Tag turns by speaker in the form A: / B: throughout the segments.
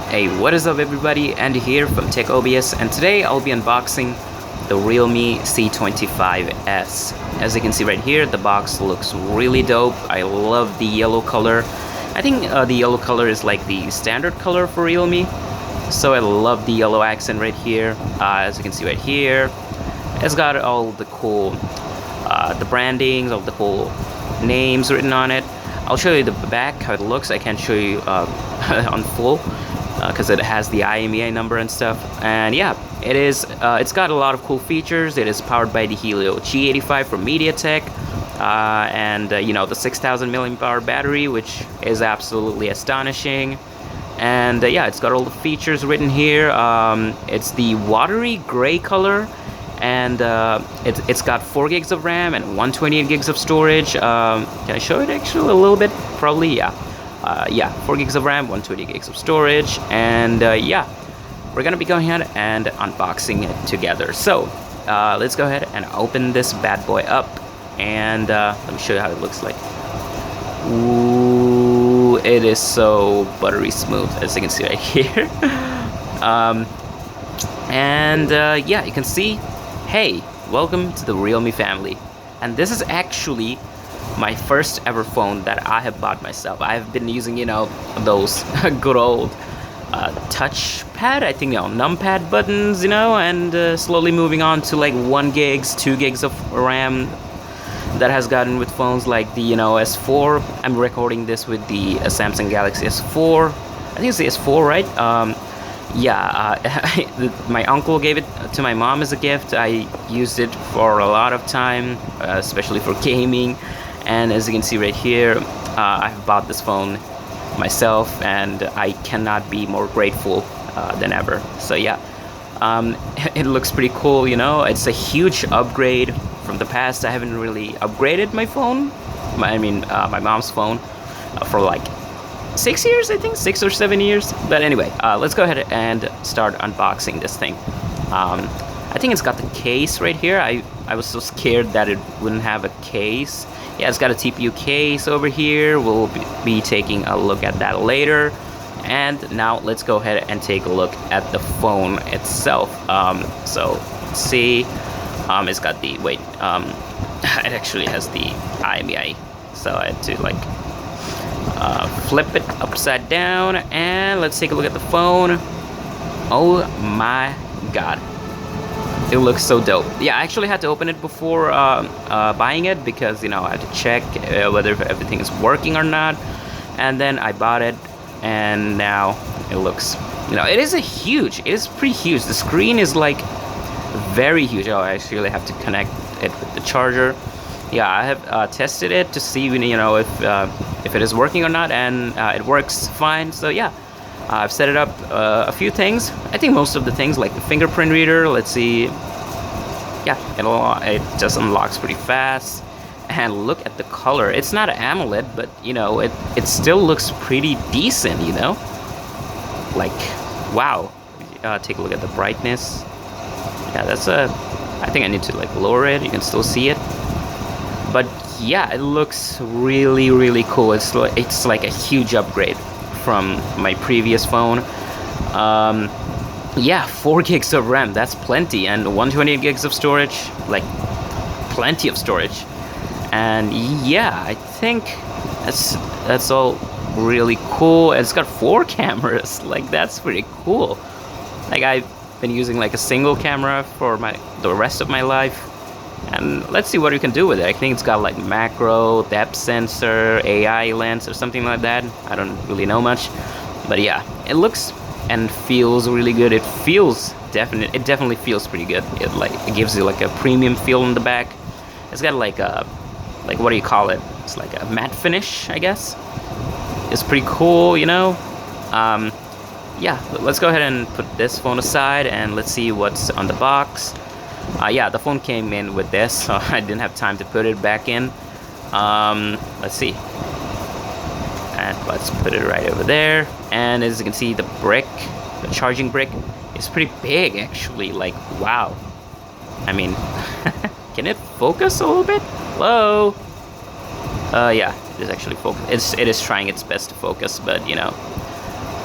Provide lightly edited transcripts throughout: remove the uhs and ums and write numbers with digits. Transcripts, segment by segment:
A: Hey, what is up everybody? Andy here from TechOBS, and today I'll be unboxing the Realme C25s. As you can see right here, the box looks really dope. I love the yellow color. I think the yellow color is like the standard color for Realme, so I love the yellow accent right here. As you can see right here, it's got all the cool the brandings, all the cool names written on it. I'll show you the back, how it looks. I can't show you on full because it has the IMEI number and stuff. And yeah, it's got a lot of cool features. It is powered by the Helio G85 from MediaTek, and you know, the 6,000 mAh battery, which is absolutely astonishing. And yeah, it's got all the features written here. It's the watery gray color, and it's got 4 gigs of RAM and 128 gigs of storage. Can I show it actually a little bit? Probably, yeah. Yeah, 4 gigs of RAM, 120 gigs of storage, and yeah, we're gonna be going ahead and unboxing it together. So let's go ahead and open this bad boy up, and let me show you how it looks like. Ooh, it is so buttery smooth, as you can see right here. Yeah, you can see, hey, welcome to the Realme family. And this is actually my first ever phone that I have bought myself. I've been using, you know, those good old touchpad, I think, you know, numpad buttons, you know, and slowly moving on to like 1 gigs, 2 gigs of RAM. That has gotten with phones like the, you know, S4. I'm recording this with the Samsung Galaxy S4. I think it's the S4, right? Yeah, my uncle gave it to my mom as a gift. I used it for a lot of time, especially for gaming. And as you can see right here, I've bought this phone myself, and I cannot be more grateful than ever. So yeah, it looks pretty cool, you know. It's a huge upgrade from the past. I haven't really upgraded my phone, my mom's phone, for like 6 years, I think, 6 or 7 years. But anyway, let's go ahead and start unboxing this thing. I think it's got the case right here. I was so scared that it wouldn't have a case. Yeah, it's got a TPU case over here. We'll be taking a look at that later. And now let's go ahead and take a look at the phone itself. So let's see. It's got the, wait, it actually has the IMEI. So I had to like flip it upside down, and let's take a look at the phone. Oh my god, it looks so dope. Yeah, I actually had to open it before buying it, because, you know, I had to check whether everything is working or not. And then I bought it, and now it looks, you know, it is pretty huge. The screen is like very huge. Oh, I actually have to connect it with the charger. Yeah, I have tested it to see, you know, if it is working or not, and it works fine. So yeah, I've set it up a few things. I think most of the things, like the Fingerprint Reader. Let's see. Yeah, it just unlocks pretty fast. And look at the color. It's not an AMOLED, but you know, it still looks pretty decent, you know. Like, wow. Take a look at the brightness. Yeah, I think I need to like lower it. You can still see it. But yeah, it looks really, really cool. It's like a huge upgrade from my previous phone. Yeah, 4 gigs of RAM, that's plenty, and 128 gigs of storage, like plenty of storage. And yeah, I think that's all really cool. It's got 4 cameras, like that's pretty cool. Like, I've been using like a single camera for the rest of my life. And let's see what you can do with it. I think it's got like macro, depth sensor, AI lens, or something like that. I don't really know much, but yeah, it looks and feels really good. It definitely feels pretty good. It gives you like a premium feel in the back. It's got like a, what do you call it? It's like a matte finish, I guess. It's pretty cool, you know. Yeah, let's go ahead and put this phone aside, and let's see what's on the box. Yeah, the phone came in with this, so I didn't have time to put it back in. Let's see. And let's put it right over there. And as you can see, the charging brick, is pretty big, actually. Like, wow. I mean, can it focus a little bit? Hello? Yeah, it is actually focus. It is trying its best to focus, but you know,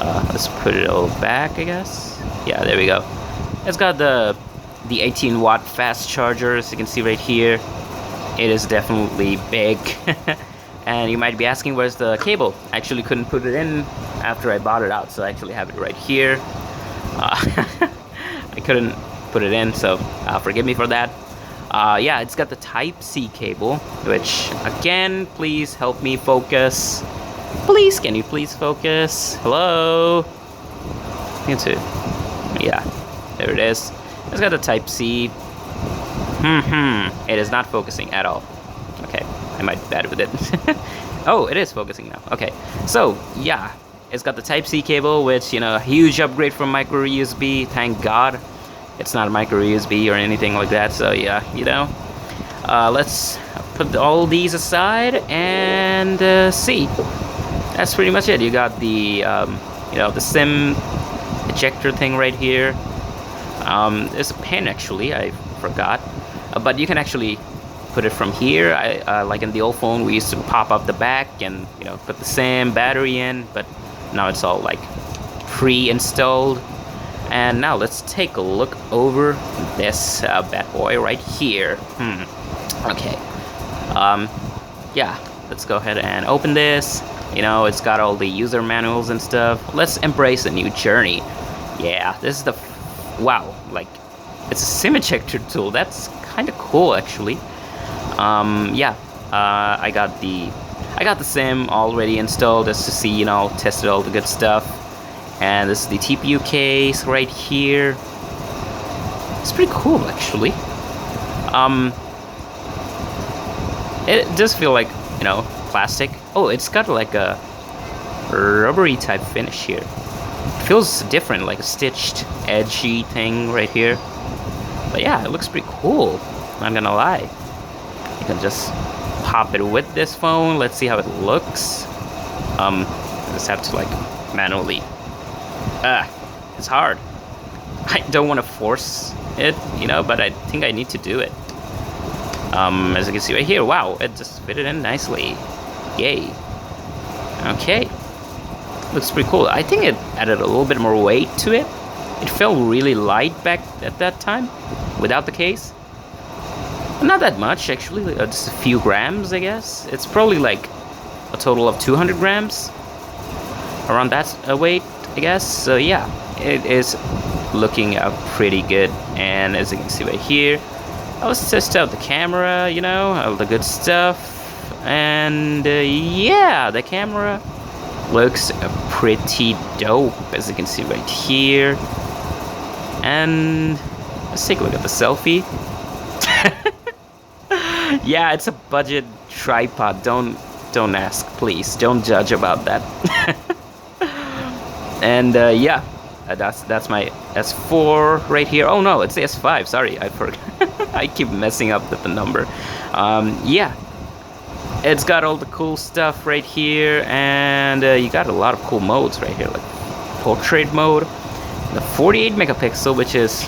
A: Let's put it all back, I guess. Yeah, there we go. It's got the 18-watt fast charger, as you can see right here. It is definitely big. And you might be asking, where's the cable? I actually couldn't put it in after I bought it out, so I actually have it right here. I couldn't put it in, so forgive me for that. Yeah, it's got the Type-C cable, which, again, please help me focus. Please, can you please focus? Hello? Yeah, there it is. It's got the Type-C. It is not focusing at all. Okay, I might be bad with it. Oh, it is focusing now. Okay, so yeah, it's got the Type-C cable, which, you know, a huge upgrade from micro USB. Thank God it's not micro USB or anything like that. So yeah, you know, let's put all these aside and see. That's pretty much it. You got the you know, the SIM ejector thing right here. There's a pen, actually, I forgot, but you can actually put it from here. Like in the old phone, we used to pop up the back and, you know, put the SIM battery in, but now it's all like pre-installed. And now let's take a look over this bad boy right here. Okay. Yeah, let's go ahead and open this. You know, it's got all the user manuals and stuff. Let's embrace a new journey. Yeah, this is the wow, like, it's a SIM ejector tool. That's kind of cool, actually. Yeah, I got the SIM already installed just to see, you know, tested all the good stuff. And this is the TPU case right here. It's pretty cool, actually. It does feel like, you know, plastic. Oh, it's got like a rubbery type finish here. It feels different, like a stitched, edgy thing right here. But yeah, it looks pretty cool, not gonna lie. You can just pop it with this phone. Let's see how it looks. I just have to like manually. It's hard. I don't want to force it, you know, but I think I need to do it. As you can see right here, wow, it just fit it in nicely. Yay. Okay. Looks pretty cool. I think it added a little bit more weight to it. It felt really light back at that time without the case. Not that much, actually, just a few grams, I guess. It's probably like a total of 200 grams, around that weight, I guess. So yeah, it is looking pretty good. And as you can see right here, I was test out the camera, you know, all the good stuff. And yeah, the camera looks pretty dope, as you can see right here. And let's take a look at the selfie. Yeah, it's a budget tripod. Don't ask, please. Don't judge about that. And yeah, that's my S4 right here. Oh no, it's the S5. Sorry, I forgot. I keep messing up with the number. Yeah, it's got all the cool stuff right here, and you got a lot of cool modes right here, like portrait mode, the 48 megapixel, which is,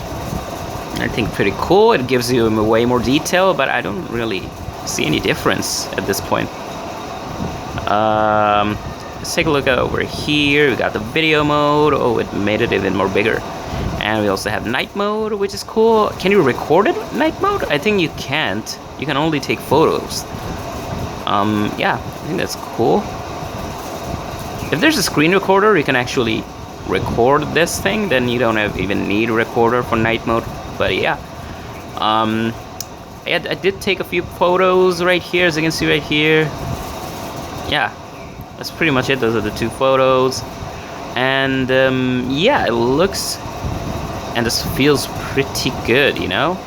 A: I think, pretty cool. It gives you way more detail, but I don't really see any difference at this point. Let's take a look over here. We got the video mode. Oh, it made it even more bigger. And we also have night mode, which is cool. Can you record it night mode? I think you can't. You can only take photos. Yeah, I think that's cool. If there's a screen recorder, you can actually record this thing. Then you don't even need a recorder for night mode. But yeah, I did take a few photos right here, as you can see right here. Yeah, that's pretty much it. Those are the two photos. And yeah, it looks and this feels pretty good, you know?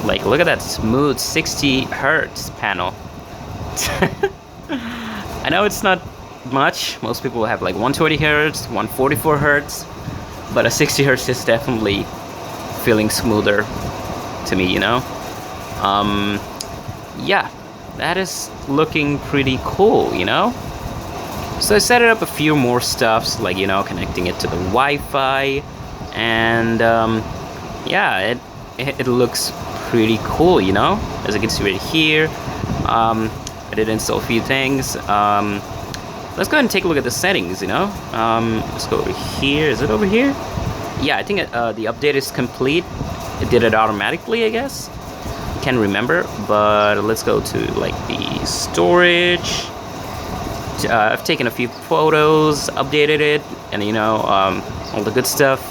A: Like, look at that smooth 60 hertz panel. I know it's not much. Most people have like 120 hertz, 144 hertz, but a 60 hertz is definitely feeling smoother to me, you know? Yeah, that is looking pretty cool, you know? So I set it up a few more stuffs, like, you know, connecting it to the Wi-Fi, and yeah, it looks pretty cool, you know? As you can see right here, I did install a few things. let's go ahead and take a look at the settings, you know. Let's go over here. Is it over here? Yeah, I think the update is complete. It did it automatically, I guess. Can't remember, but let's go to like the storage. I've taken a few photos, updated it, and you know, all the good stuff.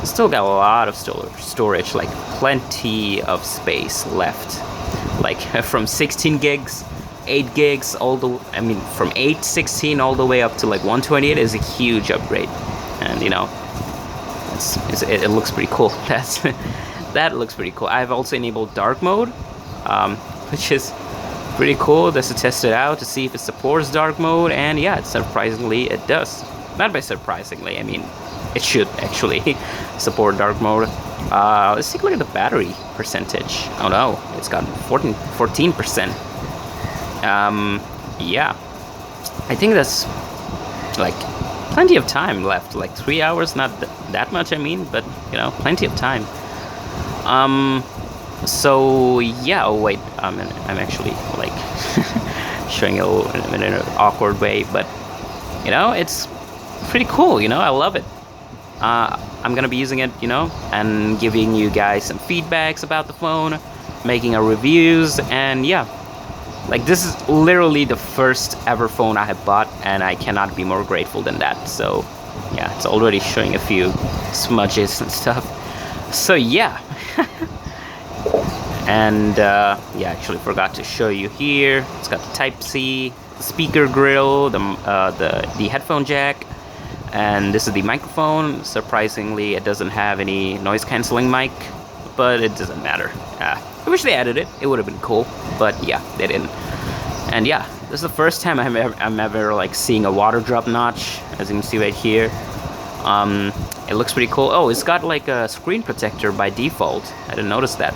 A: Still got a lot of storage, like plenty of space left. Like from 16 gigs, 8 gigs, from 816 all the way up to like 128 is a huge upgrade. And you know, it looks pretty cool. That looks pretty cool. I've also enabled dark mode, which is pretty cool, just to test it out to see if it supports dark mode. And yeah, surprisingly it does. Not by surprisingly, I mean it should actually support dark mode. Let's take a look at the battery percentage. Oh no, it's got 14%. Yeah, I think that's like plenty of time left, like 3 hours, not that much, I mean, but you know, plenty of time. So yeah, oh wait, I'm actually like showing it in an awkward way, but you know, it's pretty cool, you know, I love it. I'm gonna be using it, you know, and giving you guys some feedbacks about the phone, making our reviews, and yeah, like this is literally the first ever phone I have bought, and I cannot be more grateful than that. So yeah, it's already showing a few smudges and stuff. So yeah. And yeah, actually forgot to show you here. It's got the Type-C, the speaker grill, the headphone jack, and this is the microphone. Surprisingly, it doesn't have any noise canceling mic, but it doesn't matter. I wish they added it. It would have been cool, but yeah, they didn't. And yeah, this is the first time I'm ever like seeing a water drop notch, as you can see right here. It looks pretty cool. Oh, it's got like a screen protector by default. I didn't notice that.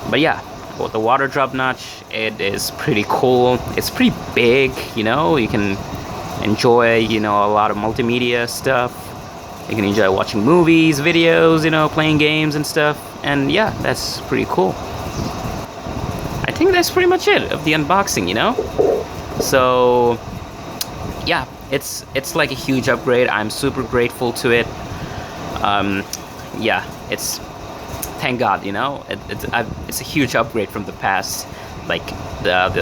A: But yeah, well, the water drop notch, it is pretty cool. It's pretty big, you know. You can enjoy, you know, a lot of multimedia stuff. You can enjoy watching movies, videos, you know, playing games and stuff. And yeah, that's pretty cool. I think that's pretty much it of the unboxing, you know. So yeah, it's like a huge upgrade. I'm super grateful to it. Yeah, it's, thank God, you know, it's a huge upgrade from the past. Like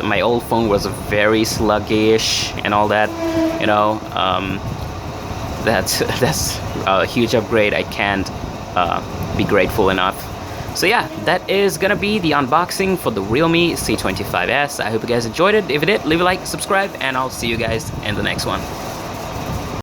A: my old phone was very sluggish and all that, you know. That's a huge upgrade. I can't be grateful enough. So yeah, that is gonna be the unboxing for the Realme C25s. I hope you guys enjoyed it. If you did, leave a like, subscribe, and I'll see you guys in the next one.